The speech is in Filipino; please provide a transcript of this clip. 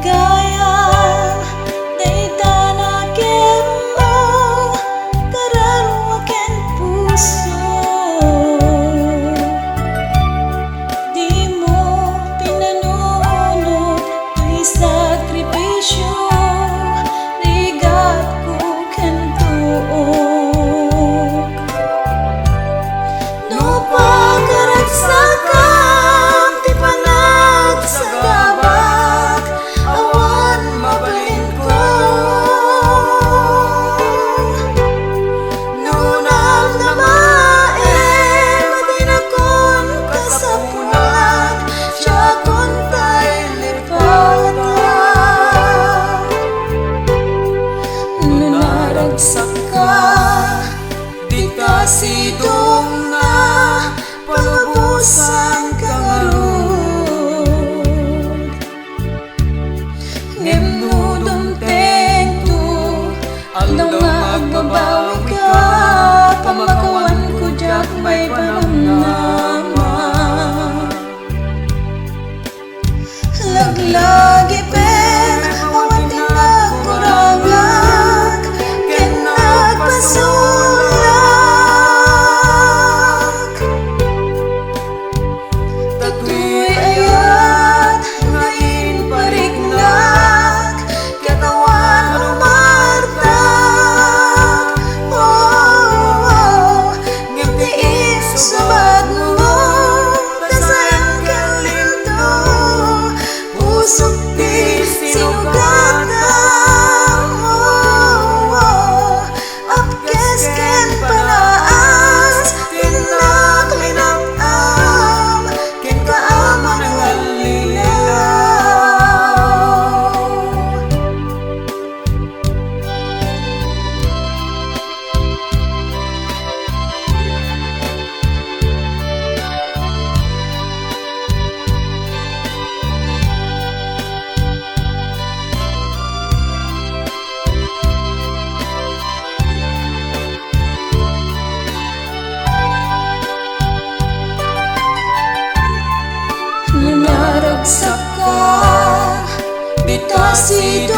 kaya dayta na ken mo kararwa ken puso. Di mo pinanunot to'y sakripisyo, rigat ko ken tuok. No pagkaragsakam ti panag sa gabak, awan mabalin ko. No namnamaen matinakon ka sa punag, siya kon tay lipatan. No naragsak ka, di ka sidong na palabusan ka ngarud. Ngem no dumteng to, aldaw nga agbabawi ka, pamakawan ko jak may panamnaman. Laglagi pen, awan din nagkuragak, ken nagpasulak. Tagtoy ayat, ngayon parignak, katawan umartak. Oh, ngem tiis subad mo, tasayang ken linto, pusok di sinugatan. Apkes ken panaas, tinak linatam, ken kaaman ang alilaw. Naragsak ka, di ta sidong